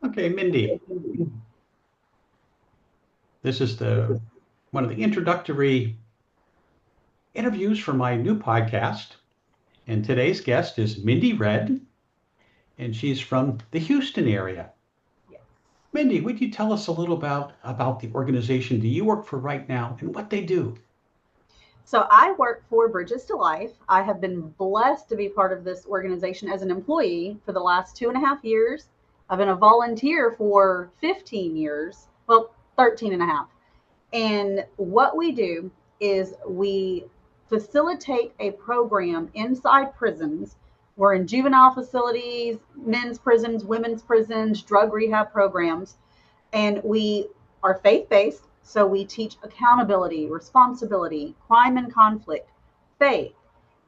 Okay, Mindy, this is the one of the introductory interviews for my new podcast. And today's guest is Mindy Red, and she's from the Houston area. Yes. Mindy, would you tell us a little about the organization that you work for right now and what they do? So I work for Bridges to Life. I have been blessed to be part of this organization as an employee for the last 2.5 years. I've been a volunteer for 15 years, well, 13 and a half. And what we do is we facilitate a program inside prisons. We're in juvenile facilities, men's prisons, women's prisons, drug rehab programs, and we are faith based. So we teach accountability, responsibility, crime and conflict, faith,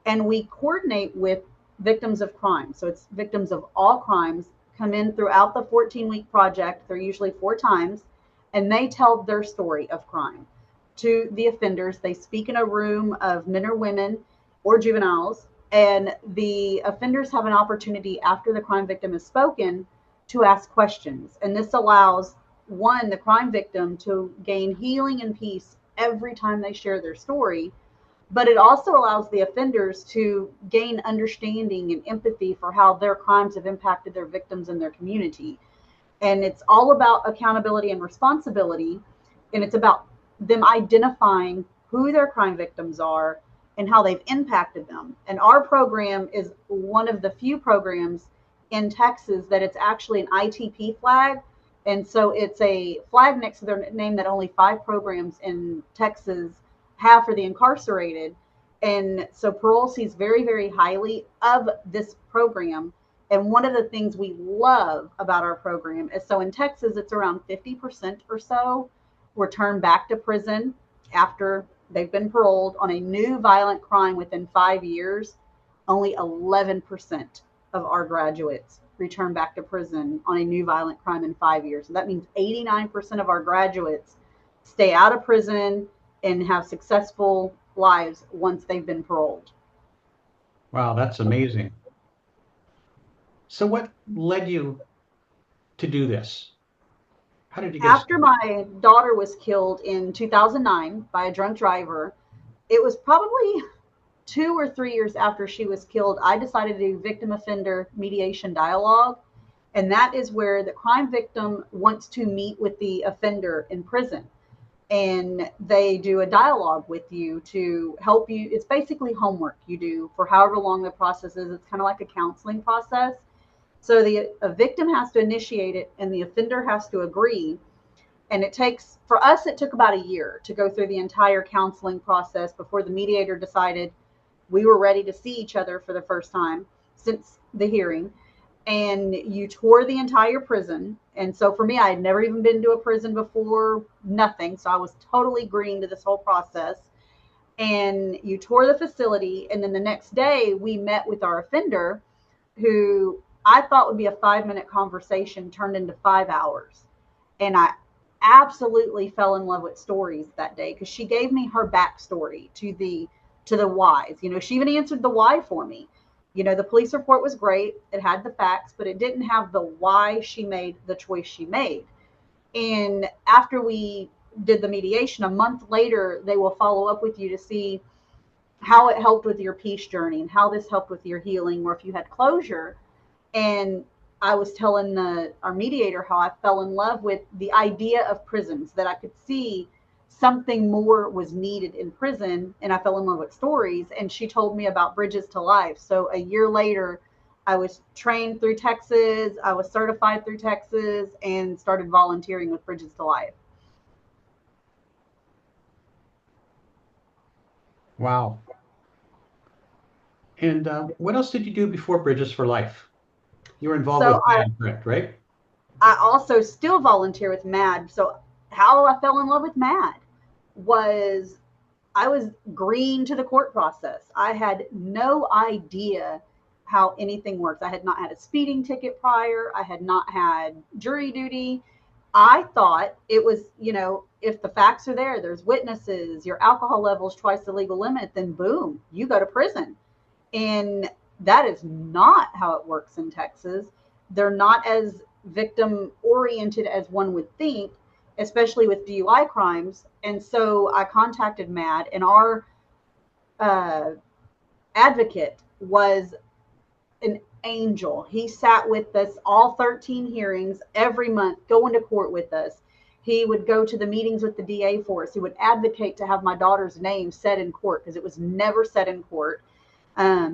and we coordinate with victims of crime. So it's victims of all crimes come in throughout the 14-week project. They're usually 4 times, and they tell their story of crime to the offenders. They speak in a room of men or women or juveniles, and the offenders have an opportunity after the crime victim has spoken to ask questions. And this allows one, the crime victim, to gain healing and peace every time they share their story, but it also allows the offenders to gain understanding and empathy for how their crimes have impacted their victims and their community. And it's all about accountability and responsibility, and it's about them identifying who their crime victims are and how they've impacted them. And our program is one of the few programs in Texas that it's actually an ITP flag. And so it's a flag next to their name that only 5 programs in Texas have for the incarcerated. And so parole sees very, very highly of this program. And one of the things we love about our program is, so in Texas, it's around 50% or so return back to prison after they've been paroled on a new violent crime within 5 years. Only 11% of our graduates return back to prison on a new violent crime in 5 years. So that means 89% of our graduates stay out of prison and have successful lives once they've been paroled. Wow, that's amazing. So what led you to do this? How did you get After started? my daughter was killed in 2009 by a drunk driver, it was probably 2 or 3 years after she was killed, I decided to do victim offender mediation dialogue. And that is where the crime victim wants to meet with the offender in prison. And they do a dialogue with you to help you. It's basically homework you do for however long the process is. It's kind of like a counseling process. So the a victim has to initiate it and the offender has to agree. And it takes, for us, it took about a year to go through the entire counseling process before the mediator decided we were ready to see each other for the first time since the hearing. And you tour the entire prison. And so for me, I had never even been to a prison before, nothing. So I was totally green to this whole process. And you tour the facility. And then the next day, we met with our offender, who I thought would be a 5-minute conversation turned into 5 hours. And I absolutely fell in love with stories that day because she gave me her backstory to the whys. She even answered the why for me. The police report was great. It had the facts, but it didn't have the why she made the choice she made. And after we did the mediation, a month later, they will follow up with you to see how it helped with your peace journey and how this helped with your healing, or if you had closure. And I was telling our mediator how I fell in love with the idea of prisons, that I could see something more was needed in prison, and I fell in love with stories. And she told me about Bridges to Life. So a year later, I was trained through Texas, I was certified through Texas, and started volunteering with Bridges to Life. Wow. And what else did you do before Bridges for Life? You were involved So with Mindy Red, right? I also still volunteer with MAD. So how I fell in love with MAD was I was green to the court process. I had no idea how anything works. I had not had a speeding ticket prior. I had not had jury duty. I thought it was, if the facts are there, there's witnesses, your alcohol level is twice the legal limit, then boom, you go to prison. And that is not how it works in Texas. They're not as victim oriented as one would think, especially with DUI crimes. And so I contacted Matt, and our uh, advocate was an angel. He sat with us all 13 hearings every month, going to court with us. He would go to the meetings with the DA for us. He would advocate to have my daughter's name said in court because it was never said in court.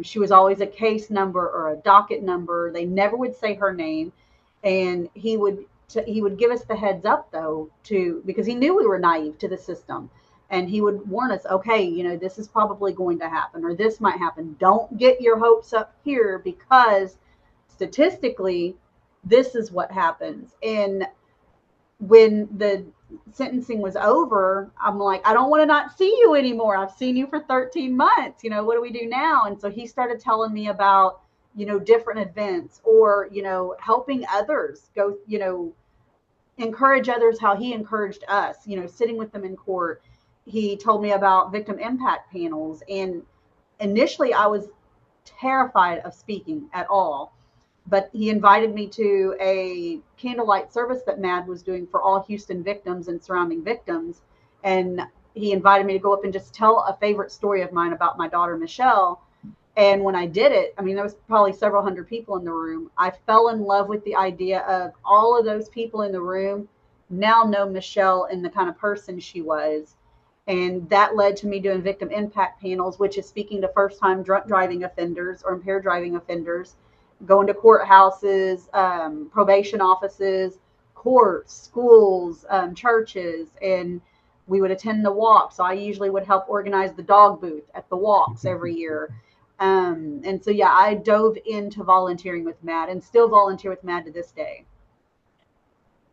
She was always a case number or a docket number. They never would say her name, and he would give us the heads up though, to because he knew we were naive to the system, and he would warn us, okay, this is probably going to happen, or this might happen. Don't get your hopes up here, because statistically this is what happens. And when the sentencing was over, I'm like, I don't want to not see you anymore. I've seen you for 13 months. What do we do now? And so he started telling me about, different events, or, helping others go, encourage others how he encouraged us, sitting with them in court. He told me about victim impact panels. And initially I was terrified of speaking at all. But he invited me to a candlelight service that MAD was doing for all Houston victims and surrounding victims. And he invited me to go up and just tell a favorite story of mine about my daughter, Michelle. And when I did it, I mean, there was probably several hundred people in the room. I fell in love with the idea of all of those people in the room now know Michelle and the kind of person she was. And that led to me doing victim impact panels, which is speaking to first-time drunk driving offenders or impaired driving offenders, going to courthouses, probation offices, courts, schools, churches, and we would attend the walk. So I usually would help organize the dog booth at the walks every year. And so, yeah, I dove into volunteering with Matt and still volunteer with Matt to this day.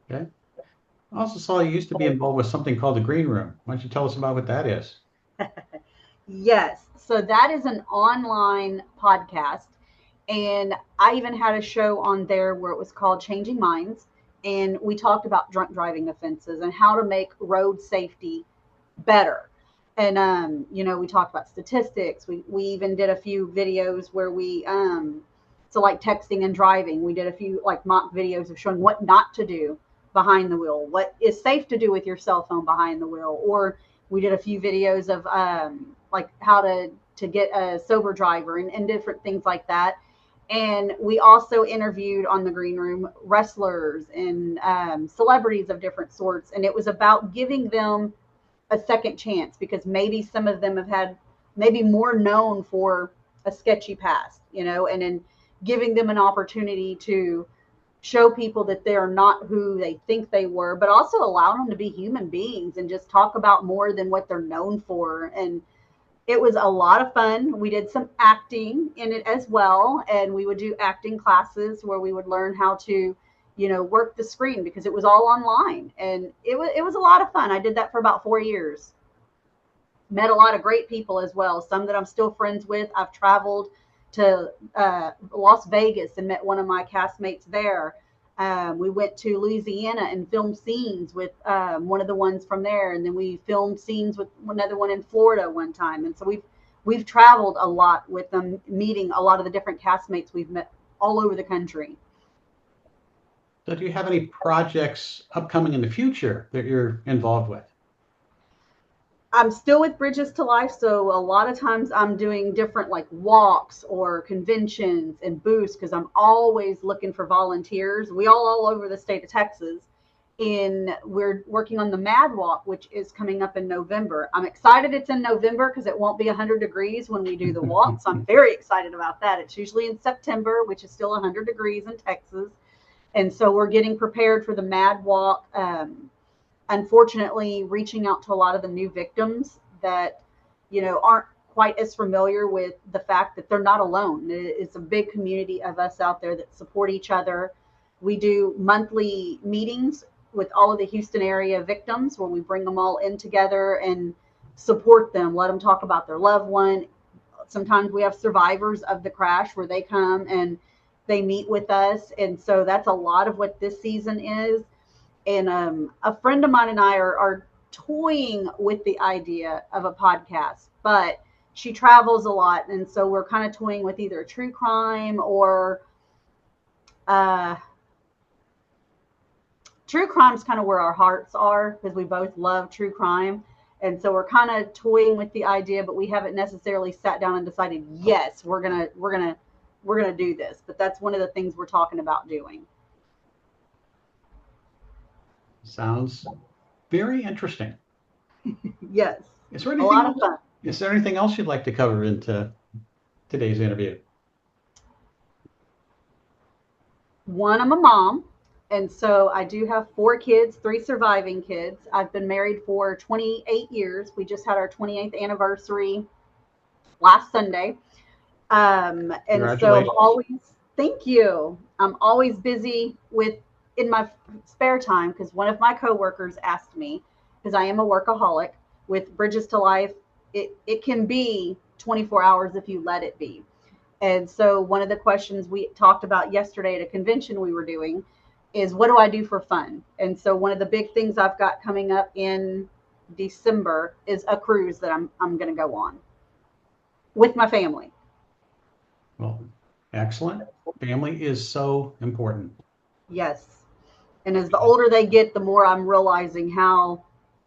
Okay. I also saw you used to be involved with something called the Green Room. Why don't you tell us about what that is? Yes. So that is an online podcast. And I even had a show on there where it was called Changing Minds. And we talked about drunk driving offenses and how to make road safety better. And, we talked about statistics. We even did a few videos where so like texting and driving, we did a few like mock videos of showing what not to do behind the wheel, what is safe to do with your cell phone behind the wheel. Or we did a few videos of like how to get a sober driver and different things like that. And we also interviewed on the Green Room wrestlers and celebrities of different sorts. And it was about giving them a second chance, because maybe some of them have had maybe more known for a sketchy past, and then giving them an opportunity to show people that they're not who they think they were, but also allow them to be human beings and just talk about more than what they're known for. And it was a lot of fun. We did some acting in it as well. And we would do acting classes where we would learn how to, work the screen, because it was all online. And it was a lot of fun. I did that for about 4 years. Met a lot of great people as well. Some that I'm still friends with. I've traveled to Las Vegas and met one of my castmates there. We went to Louisiana and filmed scenes with one of the ones from there, and then we filmed scenes with another one in Florida one time. And so we've traveled a lot with them, meeting a lot of the different castmates we've met all over the country. So do you have any projects upcoming in the future that you're involved with? I'm still with Bridges to Life, so a lot of times I'm doing different like walks or conventions and booths, because I'm always looking for volunteers. We all over the state of Texas, and we're working on the Mad Walk, which is coming up in November. I'm excited it's in November because it won't be 100 degrees when we do the walk, so I'm very excited about that. It's usually in September, which is still 100 degrees in Texas, and so we're getting prepared for the Mad Walk. Unfortunately, reaching out to a lot of the new victims that, aren't quite as familiar with the fact that they're not alone. It's a big community of us out there that support each other. We do monthly meetings with all of the Houston area victims where we bring them all in together and support them, let them talk about their loved one. Sometimes we have survivors of the crash where they come and they meet with us. And so that's a lot of what this season is. And a friend of mine and I are toying with the idea of a podcast, but she travels a lot. And so we're kind of toying with either true crime or true crime is kind of where our hearts are because we both love true crime. And so we're kind of toying with the idea, but we haven't necessarily sat down and decided, yes, we're gonna do this. But that's one of the things we're talking about doing. Sounds very interesting. Yes, Is there a anything lot of else? fun. Is there anything else you'd like to cover into today's interview? One, I'm a mom. And so I do have 4 kids, 3 surviving kids. I've been married for 28 years. We just had our 28th anniversary last Sunday. And so I'm Congratulations. always, thank you. I'm always busy with in my spare time because one of my coworkers asked me, because I am a workaholic with Bridges to Life, it can be 24 hours if you let it be. And so one of the questions we talked about yesterday at a convention we were doing is what do I do for fun? And so one of the big things I've got coming up in December is a cruise that I'm going to go on with my family. Well, excellent. Family is so important. Yes. And as the older they get, the more I'm realizing how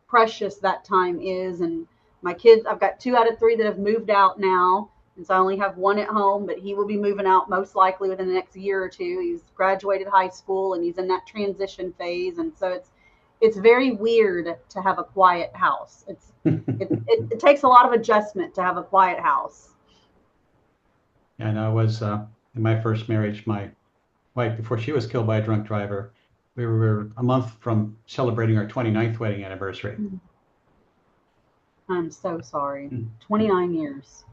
precious that time is. And my kids, I've got 2 out of 3 that have moved out now. And so I only have one at home, but he will be moving out most likely within the next year or two. He's graduated high school and he's in that transition phase. And so it's very weird to have a quiet house. It takes a lot of adjustment to have a quiet house. And I was in my first marriage, my wife, before she was killed by a drunk driver, we were a month from celebrating our 29th wedding anniversary. I'm so sorry. 29 years.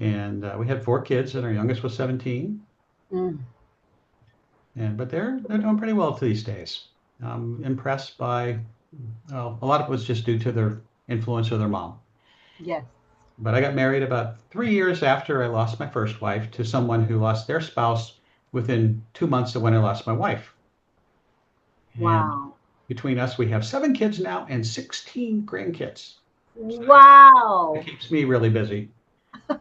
And we had 4 kids, and our youngest was 17. Mm. But they're doing pretty well these days. I'm impressed by, well, a lot of it was just due to their influence of their mom. Yes. But I got married about 3 years after I lost my first wife to someone who lost their spouse within 2 months of when I lost my wife. And Wow. between us, we have 7 kids now and 16 grandkids. It Wow. keeps me really busy.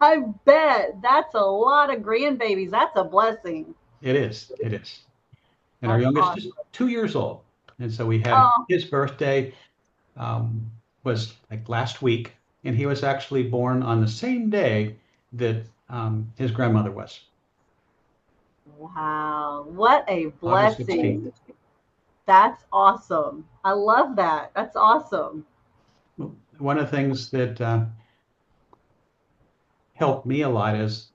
I bet that's a lot of grandbabies. That's a blessing. It is. It is. And our That's youngest is awesome. 2 years old. And so we had Oh, his birthday was like last week, and he was actually born on the same day that his grandmother was, wow. What a August 16th. blessing. That's awesome. I love that. That's awesome. One of the things that helped me a lot is,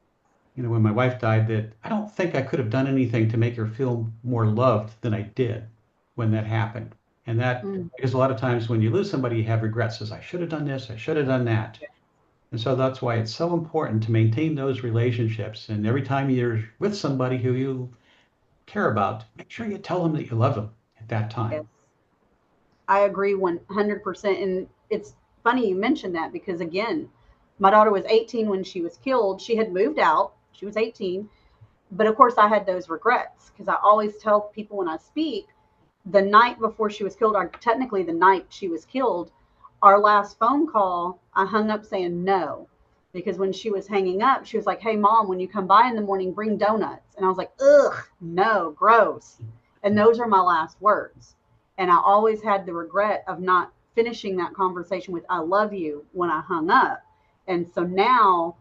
when my wife died, that I don't think I could have done anything to make her feel more loved than I did when that happened. And that, Mm, because a lot of times when you lose somebody, you have regrets, says, I should have done this, I should have done that. And so that's why it's so important to maintain those relationships. And every time you're with somebody who you care about, make sure you tell them that you love them at that yes. time. I agree 100%. And it's funny you mentioned that because, again, my daughter was 18 when she was killed. She had moved out. She was 18. But of course, I had those regrets because I always tell people when I speak the night before she was killed, or technically the night she was killed, our last phone call, I hung up saying no. Because when she was hanging up, she was like, hey, mom, when you come by in the morning, bring donuts. And I was like, ugh, no, gross. And those are my last words. And I always had the regret of not finishing that conversation with, I love you when I hung up. And so now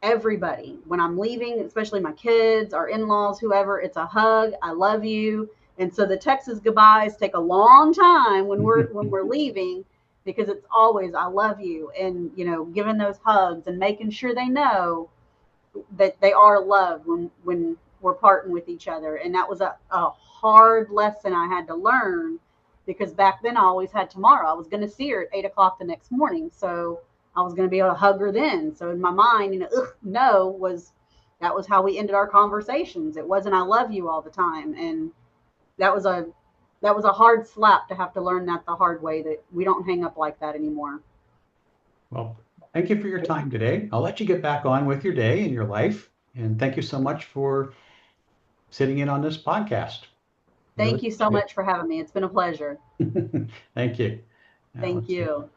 everybody, when I'm leaving, especially my kids, our in-laws, whoever, it's a hug, I love you. And so the Texas goodbyes take a long time when we're leaving because it's always I love you, and giving those hugs and making sure they know that they are loved when we're parting with each other. And that was a hard lesson I had to learn because back then I always had tomorrow. I was going to see her at 8 o'clock the next morning. So I was going to be able to hug her then. So in my mind, ugh, no that was how we ended our conversations. It wasn't I love you all the time. And that was a hard slap to have to learn that the hard way, that we don't hang up like that anymore. Well, thank you for your time today. I'll let you get back on with your day and your life. And thank you so much for sitting in on this podcast. Really Thank you so appreciate much for having me. It's been a pleasure. it. Thank you. Now Thank let's see. you.